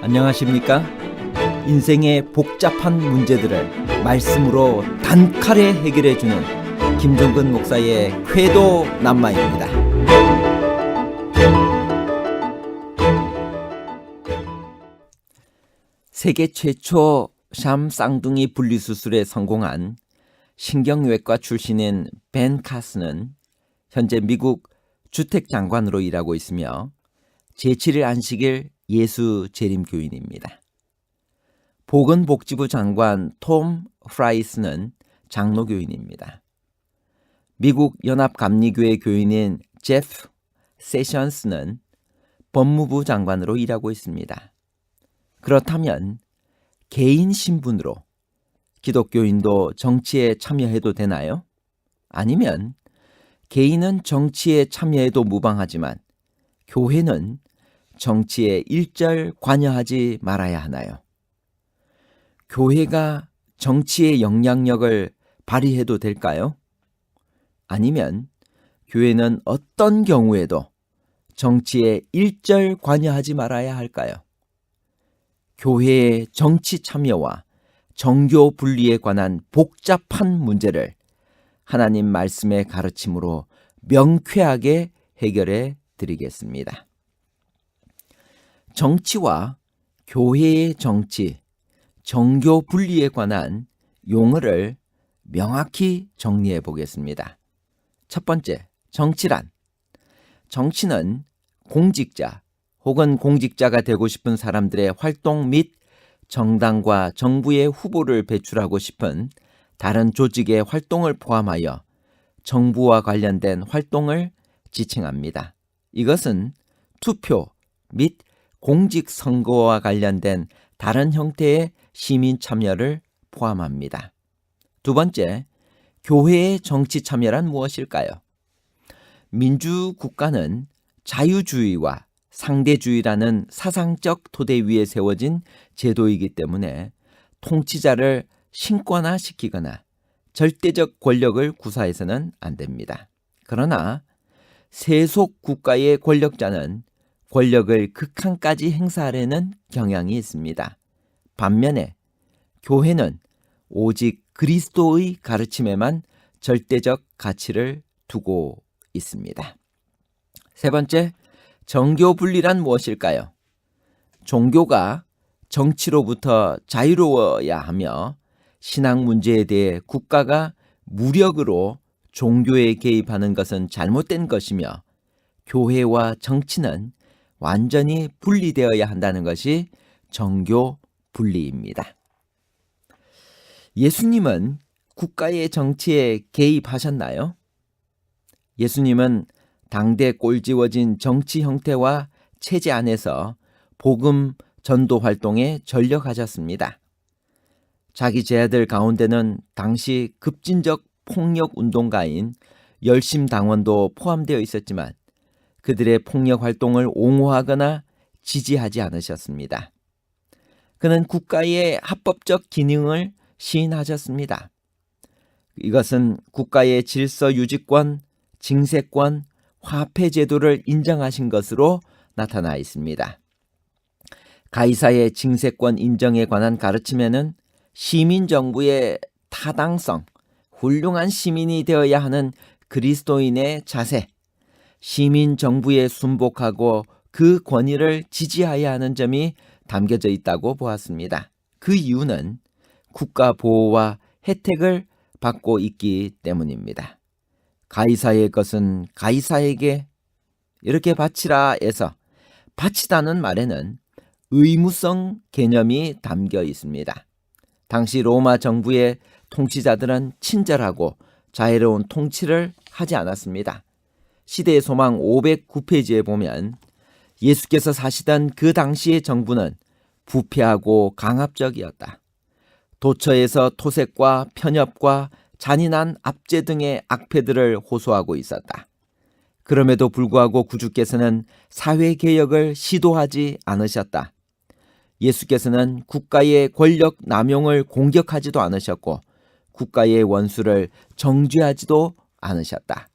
안녕하십니까? 인생의 복잡한 문제들을 말씀으로 단칼에 해결해주는 김종근 목사의 쾌도 남마입니다. 세계 최초 샴 쌍둥이 분리수술에 성공한 신경외과 출신인 벤 카스는 현재 미국 주택장관으로 일하고 있으며 제7일 안식일 예수 재림교인입니다. 보건복지부 장관 톰 프라이스는 장로교인입니다. 미국 연합감리교회 교인인 제프 세션스는 법무부 장관으로 일하고 있습니다. 그렇다면 개인 신분으로 기독교인도 정치에 참여해도 되나요? 아니면 개인은 정치에 참여해도 무방하지만 교회는 정치에 일절 관여하지 말아야 하나요? 교회가 정치의 영향력을 발휘해도 될까요? 아니면 교회는 어떤 경우에도 정치에 일절 관여하지 말아야 할까요? 교회의 정치 참여와 정교 분리에 관한 복잡한 문제를 하나님 말씀의 가르침으로 명쾌하게 해결해 드리겠습니다. 정치와 교회의 정치, 정교 분리에 관한 용어를 명확히 정리해 보겠습니다. 첫 번째, 정치란. 정치는 공직자 혹은 공직자가 되고 싶은 사람들의 활동 및 정당과 정부의 후보를 배출하고 싶은 다른 조직의 활동을 포함하여 정부와 관련된 활동을 지칭합니다. 이것은 투표 및 공직선거와 관련된 다른 형태의 시민 참여를 포함합니다. 두 번째, 교회의 정치 참여란 무엇일까요? 민주국가는 자유주의와 상대주의라는 사상적 토대 위에 세워진 제도이기 때문에 통치자를 신권화시키거나 절대적 권력을 구사해서는 안 됩니다. 그러나 세속 국가의 권력자는 권력을 극한까지 행사하려는 경향이 있습니다. 반면에 교회는 오직 그리스도의 가르침에만 절대적 가치를 두고 있습니다. 세 번째, 정교 분리란 무엇일까요? 종교가 정치로부터 자유로워야 하며 신앙 문제에 대해 국가가 무력으로 종교에 개입하는 것은 잘못된 것이며 교회와 정치는 완전히 분리되어야 한다는 것이 정교 분리입니다. 예수님은 국가의 정치에 개입하셨나요? 예수님은 당대 꼴지워진 정치 형태와 체제 안에서 복음 전도 활동에 전력하셨습니다. 자기 제자들 가운데는 당시 급진적 폭력 운동가인 열심당원도 포함되어 있었지만 그들의 폭력 활동을 옹호하거나 지지하지 않으셨습니다. 그는 국가의 합법적 기능을 시인하셨습니다. 이것은 국가의 질서 유지권, 징세권, 화폐 제도를 인정하신 것으로 나타나 있습니다. 가이사의 징세권 인정에 관한 가르침에는 시민정부의 타당성, 훌륭한 시민이 되어야 하는 그리스도인의 자세, 시민정부에 순복하고 그 권위를 지지해야 하는 점이 담겨져 있다고 보았습니다. 그 이유는 국가 보호와 혜택을 받고 있기 때문입니다. 가이사의 것은 가이사에게 이렇게 바치라 해서 바치다는 말에는 의무성 개념이 담겨 있습니다. 당시 로마 정부의 통치자들은 친절하고 자애로운 통치를 하지 않았습니다. 시대의 소망 509페이지에 보면 예수께서 사시던 그 당시의 정부는 부패하고 강압적이었다. 도처에서 토색과 편협과 잔인한 압제 등의 악패들을 호소하고 있었다. 그럼에도 불구하고 구주께서는 사회개혁을 시도하지 않으셨다. 예수께서는 국가의 권력 남용을 공격하지도 않으셨고 국가의 원수를 정죄하지도 않으셨다.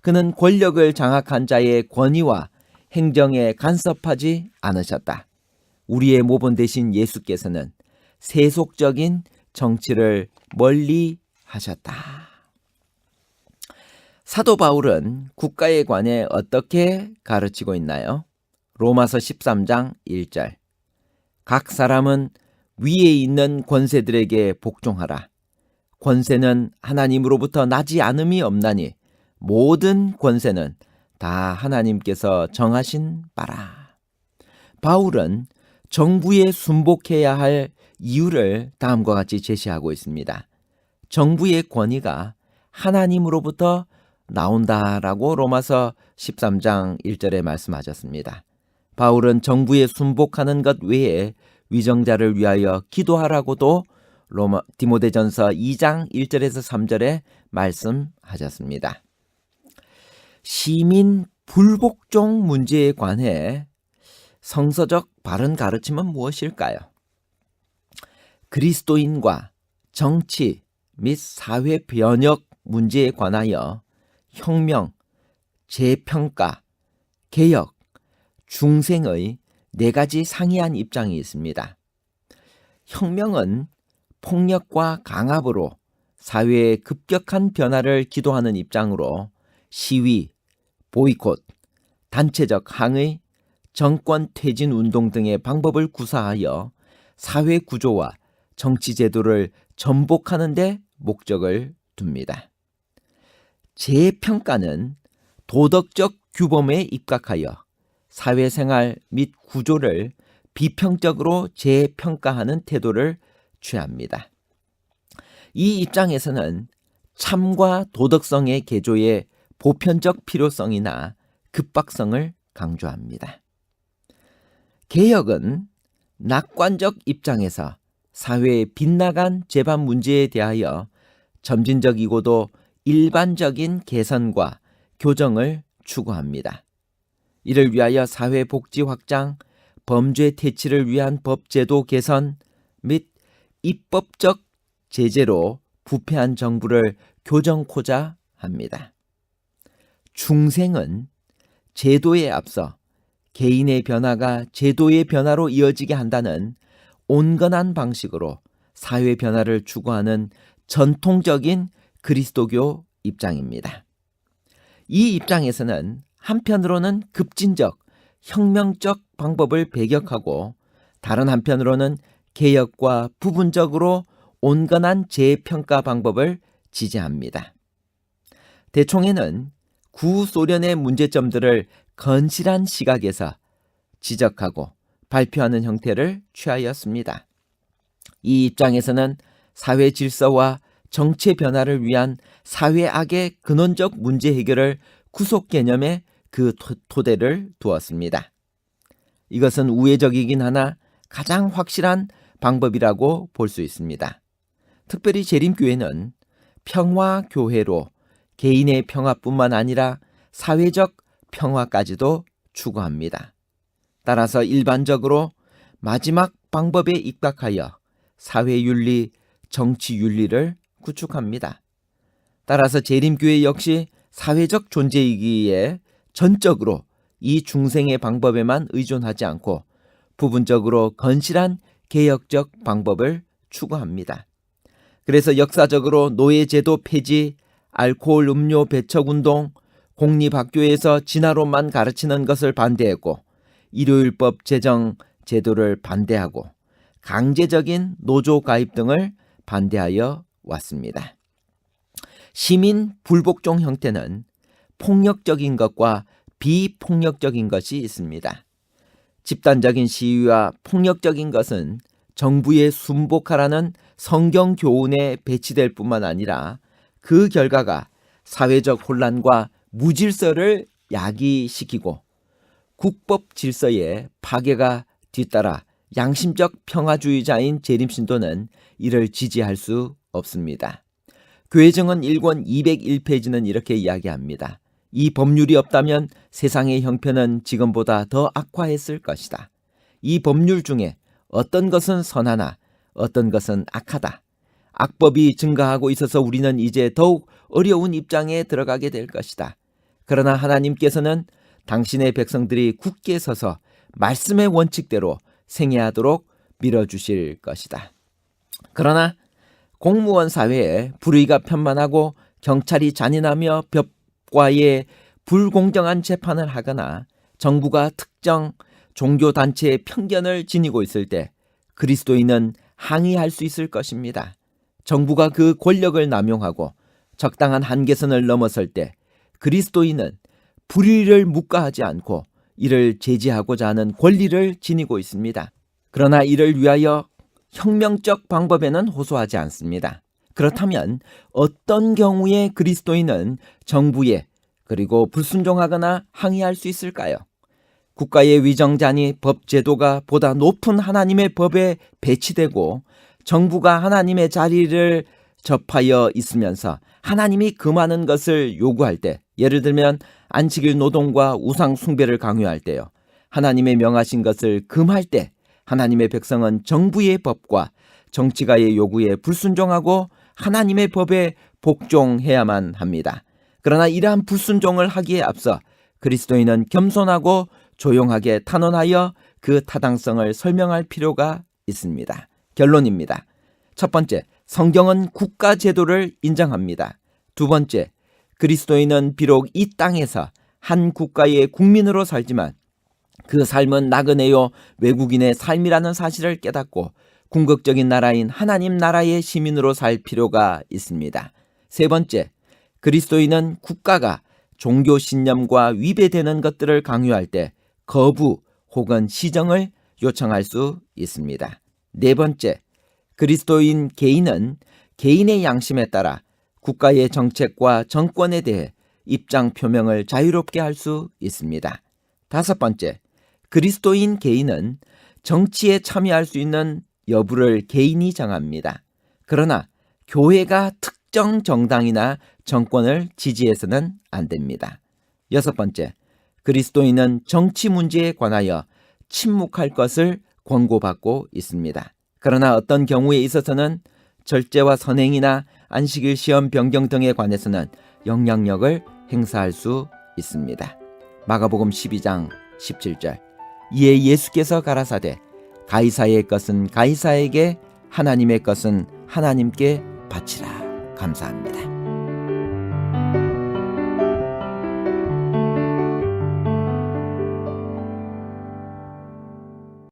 그는 권력을 장악한 자의 권위와 행정에 간섭하지 않으셨다. 우리의 모본 되신 예수께서는 세속적인 정치를 멀리 하셨다. 사도 바울은 국가에 관해 어떻게 가르치고 있나요? 로마서 13장 1절. 각 사람은 위에 있는 권세들에게 복종하라. 권세는 하나님으로부터 나지 않음이 없나니 모든 권세는 다 하나님께서 정하신 바라. 바울은 정부에 순복해야 할 이유를 다음과 같이 제시하고 있습니다. 정부의 권위가 하나님으로부터 나온다라고 로마서 13장 1절에 말씀하셨습니다. 바울은 정부에 순복하는 것 외에 위정자를 위하여 기도하라고도 디모데전서 2장 1절에서 3절에 말씀하셨습니다. 시민 불복종 문제에 관해 성서적 바른 가르침은 무엇일까요? 그리스도인과 정치 및 사회 변혁 문제에 관하여 혁명, 재평가, 개혁, 중생의 4가지 상이한 입장이 있습니다. 혁명은 폭력과 강압으로 사회의 급격한 변화를 기도하는 입장으로 시위, 보이콧, 단체적 항의, 정권 퇴진 운동 등의 방법을 구사하여 사회 구조와 정치 제도를 전복하는 데 목적을 둡니다. 재평가는 도덕적 규범에 입각하여 사회생활 및 구조를 비평적으로 재평가하는 태도를 취합니다. 이 입장에서는 참과 도덕성의 개조의 보편적 필요성이나 급박성을 강조합니다. 개혁은 낙관적 입장에서 사회의 빗나간 재반 문제에 대하여 점진적이고도 일반적인 개선과 교정을 추구합니다. 이를 위하여 사회복지 확장, 범죄 퇴치를 위한 법제도 개선 및 입법적 제재로 부패한 정부를 교정코자 합니다. 중생은 제도에 앞서 개인의 변화가 제도의 변화로 이어지게 한다는 온건한 방식으로 사회 변화를 추구하는 전통적인 그리스도교 입장입니다. 이 입장에서는 한편으로는 급진적, 혁명적 방법을 배격하고 다른 한편으로는 개혁과 부분적으로 온건한 재평가 방법을 지지합니다. 대총회는 구소련의 문제점들을 건실한 시각에서 지적하고 발표하는 형태를 취하였습니다. 이 입장에서는 사회 질서와 정체 변화를 위한 사회악의 근원적 문제 해결을 구속 개념에 그 토대를 두었습니다. 이것은 우회적이긴 하나 가장 확실한 방법이라고 볼 수 있습니다. 특별히 재림교회는 평화교회로 개인의 평화뿐만 아니라 사회적 평화까지도 추구합니다. 따라서 일반적으로 마지막 방법에 입각하여 사회윤리, 정치윤리를 구축합니다. 따라서 재림교회 역시 사회적 존재이기에 전적으로 이 중생의 방법에만 의존하지 않고 부분적으로 건실한 개혁적 방법을 추구합니다. 그래서 역사적으로 노예제도 폐지, 알코올 음료 배척운동, 공립학교에서 진화론만 가르치는 것을 반대했고 일요일법 제정 제도를 반대하고 강제적인 노조 가입 등을 반대하여 왔습니다. 시민 불복종 형태는 폭력적인 것과 비폭력적인 것이 있습니다. 집단적인 시위와 폭력적인 것은 정부에 순복하라는 성경 교훈에 배치될 뿐만 아니라 그 결과가 사회적 혼란과 무질서를 야기시키고 국법 질서의 파괴가 뒤따라 양심적 평화주의자인 재림신도는 이를 지지할 수 없습니다. 교회정언 1권 201페이지는 이렇게 이야기합니다. 이 법률이 없다면 세상의 형편은 지금보다 더 악화했을 것이다. 이 법률 중에 어떤 것은 선하나 어떤 것은 악하다. 악법이 증가하고 있어서 우리는 이제 더욱 어려운 입장에 들어가게 될 것이다. 그러나 하나님께서는 당신의 백성들이 굳게 서서 말씀의 원칙대로 생애하도록 밀어주실 것이다. 그러나 공무원 사회에 불의가 편만하고 경찰이 잔인하며 법과의 불공정한 재판을 하거나 정부가 특정 종교단체의 편견을 지니고 있을 때 그리스도인은 항의할 수 있을 것입니다. 정부가 그 권력을 남용하고 적당한 한계선을 넘어설 때 그리스도인은 불의를 묵과하지 않고 이를 제지하고자 하는 권리를 지니고 있습니다. 그러나 이를 위하여 혁명적 방법에는 호소하지 않습니다. 그렇다면 어떤 경우에 그리스도인은 정부에 그리고 불순종하거나 항의할 수 있을까요? 국가의 위정자니 법 제도가 보다 높은 하나님의 법에 배치되고 정부가 하나님의 자리를 접하여 있으면서 하나님이 금하는 것을 요구할 때, 예를 들면 안식일 노동과 우상 숭배를 강요할 때요, 하나님의 명하신 것을 금할 때 하나님의 백성은 정부의 법과 정치가의 요구에 불순종하고 하나님의 법에 복종해야만 합니다. 그러나 이러한 불순종을 하기에 앞서 그리스도인은 겸손하고 조용하게 탄원하여 그 타당성을 설명할 필요가 있습니다. 결론입니다. 첫 번째, 성경은 국가 제도를 인정합니다. 두 번째, 그리스도인은 비록 이 땅에서 한 국가의 국민으로 살지만 그 삶은 나그네요 외국인의 삶이라는 사실을 깨닫고 궁극적인 나라인 하나님 나라의 시민으로 살 필요가 있습니다. 세 번째, 그리스도인은 국가가 종교 신념과 위배되는 것들을 강요할 때 거부 혹은 시정을 요청할 수 있습니다. 네 번째, 그리스도인 개인은 개인의 양심에 따라 국가의 정책과 정권에 대해 입장 표명을 자유롭게 할 수 있습니다. 다섯 번째, 그리스도인 개인은 정치에 참여할 수 있는 여부를 개인이 정합니다. 그러나 교회가 특정 정당이나 정권을 지지해서는 안 됩니다. 여섯 번째, 그리스도인은 정치 문제에 관하여 침묵할 것을 권고받고 있습니다. 그러나 어떤 경우에 있어서는 절제와 선행이나 안식일 시험 변경 등에 관해서는 영향력을 행사할 수 있습니다. 마가복음 12장 17절, 이에 예수께서 가라사대 가이사의 것은 가이사에게 하나님의 것은 하나님께 바치라. 감사합니다.